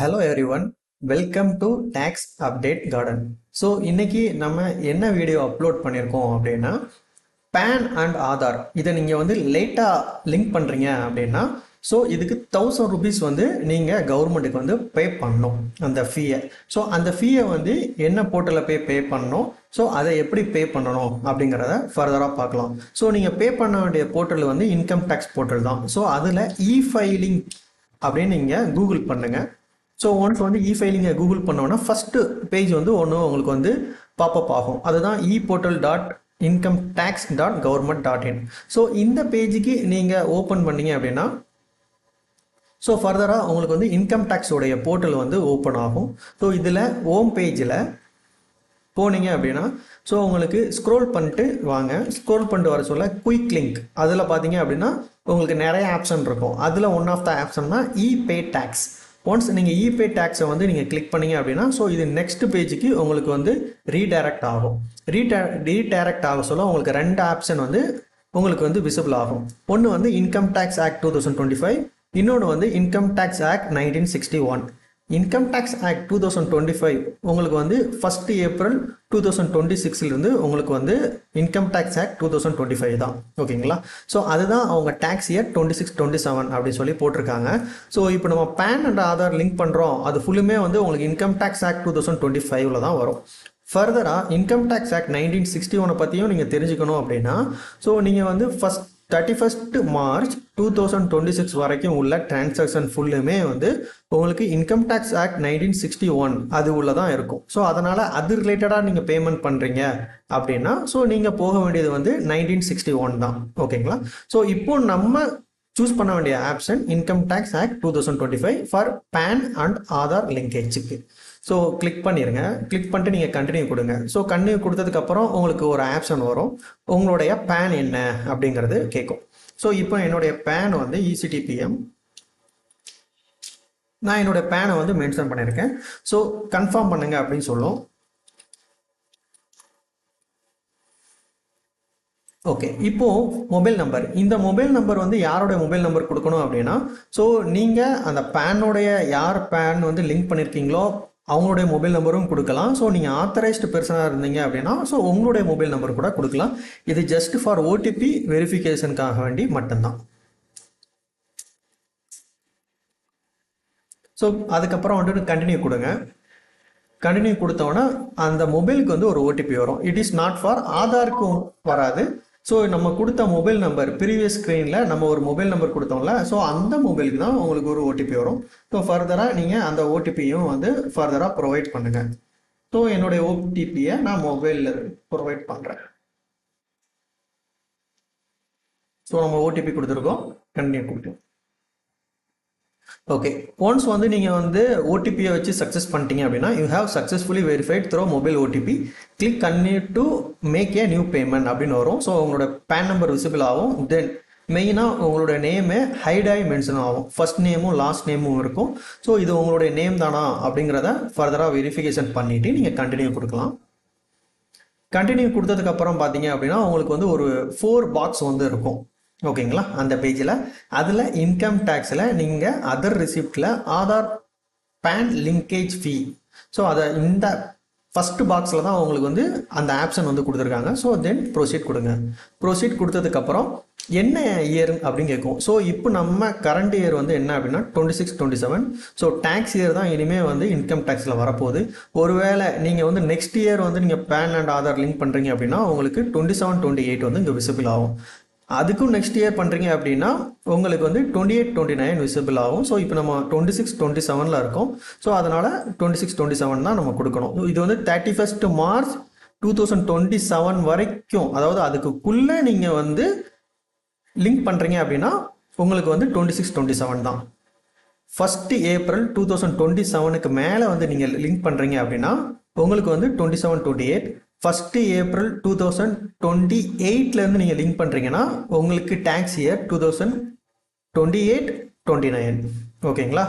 Hello everyone, welcome to Tax Update Garden. So இன்னைக்கு நம்ம என்ன வீடியோ அப்லோட் பண்ணியிருக்கோம் அப்படின்னா பேன் அண்ட் ஆதார் இதை நீங்கள் வந்து லேட்டாக லிங்க் பண்ணுறீங்க அப்படின்னா ஸோ இதுக்கு 1000 rupees வந்து நீங்கள் கவர்மெண்ட்டுக்கு வந்து பே பண்ணணும் அந்த ஃபீயை. ஸோ அந்த ஃபீயை வந்து என்ன போர்ட்டலில் பே பண்ணணும், ஸோ அதை எப்படி பே பண்ணணும் அப்படிங்கிறத ஃபர்தராக பார்க்கலாம். ஸோ நீங்கள் பே பண்ண வேண்டிய போர்ட்டல் வந்து இன்கம் டேக்ஸ் போர்ட்டல் தான். ஸோ அதில் இ-ஃபைலிங் அப்படின்னு நீங்கள் கூகுள் பண்ணுங்கள். ஸோ ஒன்ஸ் வந்து இ-ஃபைலிங்கை கூகுள் பண்ணோன்னா ஃபஸ்ட்டு பேஜ் வந்து ஒன்று உங்களுக்கு வந்து பாப்பப் ஆகும். அதுதான் e-portal.incometax.government.in. ஸோ இந்த பேஜுக்கு நீங்கள் ஓப்பன் பண்ணீங்க அப்படின்னா ஸோ ஃபர்தராக உங்களுக்கு வந்து இன்கம் டேக்ஸோடைய போர்ட்டல் வந்து ஓப்பன் ஆகும். ஸோ இதில் ஹோம் பேஜில் போனீங்க அப்படின்னா ஸோ உங்களுக்கு ஸ்க்ரோல் பண்ணிட்டு வாங்க. ஸ்க்ரோல் பண்ணிட்டு வர சொல்ல குயிக் லிங்க் அதில் பார்த்தீங்க அப்படின்னா உங்களுக்கு நிறைய ஆப்ஷன் இருக்கும். அதில் ஒன் ஆஃப் த ஆப்ஷன்னா இ-பே டேக்ஸ். ஒன்ஸ் நீங்கள் இ-பே டேக்ஸை வந்து நீங்கள் கிளிக் பண்ணீங்க அப்படின்னா ஸோ இது நெக்ஸ்ட் பேஜுக்கு உங்களுக்கு வந்து ரீடைரக்ட் ஆகும். ரீடைரக்ட் ஆக சொல்ல உங்களுக்கு ரெண்டு ஆப்ஷன் வந்து உங்களுக்கு வந்து விசிபிள் ஆகும். ஒன்று வந்து இன்கம் டேக்ஸ் ஆக்ட் 2025, இன்னொன்று வந்து income tax act 1961. Income tax act 2025 உங்களுக்கு வந்து 1 April 2026 உங்களுக்கு வந்து இன்கம் டேக்ஸ் ஆக்ட் 2025 தான். ஓகேங்களா? ஸோ அதுதான் அவங்க டேக்ஸ் இயர் 26-27 அப்படின்னு சொல்லி போட்டிருக்காங்க. ஸோ இப்போ நம்ம பேன் அண்ட் ஆதார் லிங்க் பண்ணுறோம், அது ஃபுல்லுமே வந்து உங்களுக்கு இன்கம் டேக்ஸ் ஆக்ட் 2025 தான் வரும். ஃபர்தராக இன்கம் டேக்ஸ் ஆக்ட் 1961 பற்றியும் நீங்கள் தெரிஞ்சுக்கணும் அப்படின்னா ஸோ நீங்கள் வந்து 31st March 2026 வரைக்கும் உள்ள டிரான்சாக்ஷன் ஃபுல்லுமே வந்து உங்களுக்கு இன்கம் டேக்ஸ் ஆக்ட் 1961 அது உள்ள தான் இருக்கும். ஸோ அதனால் அது ரிலேட்டடாக நீங்கள் பேமெண்ட் பண்ணுறீங்க அப்படின்னா ஸோ நீங்கள் போக வேண்டியது வந்து 1961 தான். ஓகேங்களா? ஸோ இப்போ நம்ம சூஸ் பண்ண வேண்டிய option income tax act 2025 for PAN and Aadhaar லிங்கேஜுக்கு. ஸோ கிளிக் பண்ணிடுங்க. கிளிக் பண்ணிட்டு நீங்கள் கண்டினியூ கொடுங்க. ஸோ கண்டினியூ கொடுத்ததுக்கப்புறம் உங்களுக்கு ஒரு ஆப்ஷன் வரும், உங்களுடைய பேன் என்ன அப்படிங்கிறது கேட்கும். ஸோ இப்போ என்னுடைய பேன் வந்து ECTPM, நான் என்னுடைய பேனை வந்து மென்ஷன் பண்ணியிருக்கேன். ஸோ கன்ஃபார்ம் பண்ணுங்க அப்படின்னு சொல்லும். ஓகே, இப்போ மொபைல் நம்பர், இந்த மொபைல் நம்பர் வந்து யாரோடைய மொபைல் நம்பர் கொடுக்கணும் அப்படின்னா ஸோ நீங்கள் அந்த பேனுடைய யார் பேன் வந்து லிங்க் பண்ணியிருக்கீங்களோ அவங்களுடைய மொபைல் நம்பரும் கொடுக்கலாம். ஸோ நீங்கள் ஆத்தரைஸ்டு பர்சனாக இருந்தீங்க அப்படின்னா ஸோ உங்களுடைய மொபைல் நம்பர் கூட கொடுக்கலாம். இது ஜஸ்ட் ஃபார் OTP வெரிஃபிகேஷனுக்காக வேண்டி மட்டும்தான். ஸோ அதுக்கப்புறம் வந்துட்டு கண்டினியூ கொடுங்க. கண்டினியூ கொடுத்தோன்னா அந்த மொபைலுக்கு வந்து ஒரு OTP வரும். இட் இஸ் நாட் ஃபார் ஆதாருக்கும் வராது. ஸோ நம்ம கொடுத்த மொபைல் நம்பர் ப்ரீவியஸ் ஸ்க்ரீனில் நம்ம ஒரு மொபைல் நம்பர் கொடுத்தோம்ல, ஸோ அந்த மொபைலுக்கு தான் உங்களுக்கு ஒரு OTP வரும். ஸோ ஃபர்தராக நீங்கள் அந்த OTPயும் வந்து ஃபர்தராக ப்ரொவைட் பண்ணுங்கள். ஸோ என்னுடைய OTPயை நான் மொபைலில் ப்ரொவைட் பண்ணுறேன். ஸோ நம்ம OTP கொடுத்துருக்கோம், கண்டினியூ கொடுத்தோம். ஓகே, ஒன்ஸ் வந்து நீங்கள் வந்து ஓடிபியை வச்சு சக்ஸஸ் பண்ணிட்டீங்க அப்படின்னா you have successfully verified through mobile OTP, click continue to make a new payment அப்படின்னு வரும். ஸோ உங்களோட பேன் நம்பர் விசிபிள் ஆகும். தென் மெயினாக உங்களோட நேமே ஹைடாகி மென்ஷன் ஆகும். ஃபர்ஸ்ட் நேமும் லாஸ்ட் நேமும் இருக்கும். ஸோ இது உங்களுடைய நேம் தானா அப்படிங்கிறத ஃபர்தராக வெரிஃபிகேஷன் பண்ணிவிட்டு நீங்கள் கண்டினியூ கொடுக்கலாம். கண்டினியூ கொடுத்ததுக்கப்புறம் பார்த்தீங்க அப்படின்னா உங்களுக்கு வந்து ஒரு 4 பாக்ஸ் வந்து இருக்கும். ஓகேங்களா? அந்த பேஜில் அதில் இன்கம் டேக்ஸில் நீங்கள் அதர் ரிசிப்டில் ஆதார் பேன் லிங்கேஜ் ஃபீ, ஸோ அதை இந்த ஃபஸ்ட்டு பாக்ஸில் தான் உங்களுக்கு வந்து அந்த ஆப்ஷன் வந்து கொடுத்துருக்காங்க. ஸோ தென் ப்ரொசீட் கொடுங்க. ப்ரொசீட் கொடுத்ததுக்கப்புறம் என்ன இயர் அப்படின்னு கேட்கும். ஸோ இப்போ நம்ம கரண்ட் இயர் வந்து என்ன அப்படின்னா 26-27. ஸோ டேக்ஸ் இயர் தான் இனிமேல் வந்து இன்கம் டேக்ஸில் வரப்போகுது. ஒருவேளை நீங்கள் வந்து நெக்ஸ்ட் இயர் வந்து நீங்கள் பேன் அண்ட் ஆதார் லிங்க் பண்ணுறீங்க அப்படின்னா உங்களுக்கு 27-28 வந்து இங்கே விசிபிள் ஆகும். அதுக்கும் நெக்ஸ்ட் இயர் பண்ணுறீங்க அப்படின்னா உங்களுக்கு வந்து 28-29 விசிபிள் ஆகும். ஸோ இப்போ நம்ம 26-27 இருக்கோம். ஸோ அதனால் 26-27 தான் நம்ம கொடுக்கணும். இது வந்து 31st March 2027 வரைக்கும், அதாவது அதுக்குள்ளே நீங்கள் வந்து லிங்க் பண்ணுறீங்க அப்படின்னா உங்களுக்கு வந்து 26-27 தான். 1 April 2027க்கு மேலே வந்து நீங்கள் லிங்க் பண்ணுறீங்க அப்படின்னா உங்களுக்கு வந்து 27-28. 1 April 2028 நீங்கள் லிங்க் பண்ணுறீங்கன்னா உங்களுக்கு டேக்ஸ் இயர் 2028-29. ஓகேங்களா?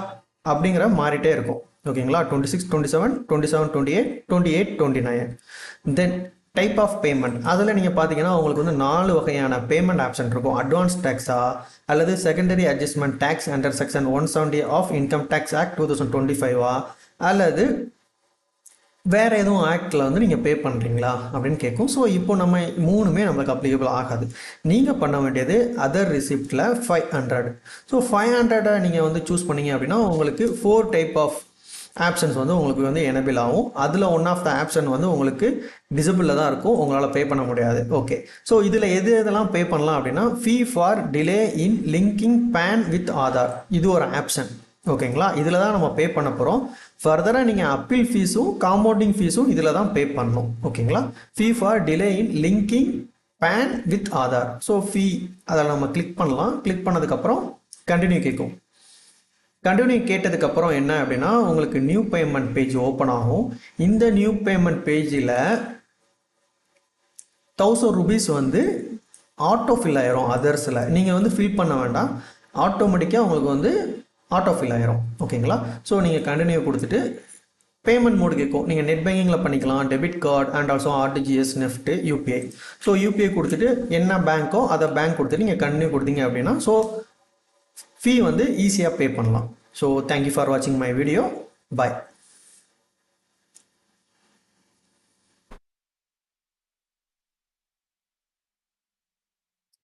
அப்படிங்கிற மாறிட்டே இருக்கும். ஓகேங்களா? 26-27, 27-28, 28-29. தென் டைப் ஆஃப் பேமெண்ட் அதில் நீங்கள் பார்த்தீங்கன்னா உங்களுக்கு வந்து 4 வகையான பேமெண்ட் ஆப்ஷன் இருக்கும். அட்வான்ஸ் டேக்ஸா அல்லது secondary adjustment tax under section 170 of income tax act 2025 அல்லது வேறு எதுவும் ஆக்டில் வந்து நீங்கள் பே பண்ணுறீங்களா அப்படின்னு கேட்கும். ஸோ இப்போ நம்ம 3மே நம்மளுக்கு அப்ளிகபிள் ஆகாது. நீங்கள் பண்ண வேண்டியது அதர் ரிசிப்டில் 500. ஸோ 500 நீங்கள் வந்து சூஸ் பண்ணீங்க அப்படின்னா உங்களுக்கு 4 டைப் ஆஃப் ஆப்ஷன்ஸ் வந்து உங்களுக்கு வந்து எனபிள் ஆகும். அதில் ஒன் ஆஃப் த ஆப்ஷன் வந்து உங்களுக்கு டிசபிளில் தான் இருக்கும், உங்களால் பே பண்ண முடியாது. ஓகே, ஸோ இதில் எதெல்லாம் பே பண்ணலாம் அப்படின்னா fee for delay in linking PAN with Aadhaar, இது ஒரு ஆப்ஷன். ஓகேங்களா, இதில் தான் நம்ம பே பண்ண போகிறோம். ஃபர்தராக நீங்கள் அப்பீல் ஃபீஸும் காம்பவுண்டிங் ஃபீஸும் இதில் தான் பே பண்ணணும். ஓகேங்களா, fee for delay in linking PAN with Aadhaar. So fee அதில் நம்ம கிளிக் பண்ணலாம். கிளிக் பண்ணதுக்கப்புறம் கண்டினியூ கேட்கும். கண்டினியூ கேட்டதுக்கப்புறம் என்ன அப்படின்னா உங்களுக்கு நியூ பேமெண்ட் பேஜ் ஓப்பன் ஆகும். இந்த நியூ பேமெண்ட் பேஜில் 1000 rupees வந்து ஆட்டோ ஃபில் ஆயிரும். அதர்ஸில் நீங்கள் வந்து ஃபில் பண்ண வேண்டாம், ஆட்டோமேட்டிக்காக உங்களுக்கு வந்து ஆட்டோ ஃபில் ஆயிரும். ஓகேங்களா, ஸோ நீங்கள் கண்டினியூ கொடுத்துட்டு பேமெண்ட் மோடு கேட்கும். நீங்கள் நெட் பேங்கிங்கில் பண்ணிக்கலாம், debit card and also RTGS, NEFT, UPI. So UPI கொடுத்துட்டு என்ன பேங்க்கோ அதை பேங்க் கொடுத்துட்டு நீங்கள் கண்டினியூ கொடுத்தீங்க அப்படின்னா ஸோ ஃபீ வந்து ஈஸியாக பே பண்ணலாம். ஸோ தேங்க்யூ ஃபார் வாட்சிங் மை வீடியோ. பாய்.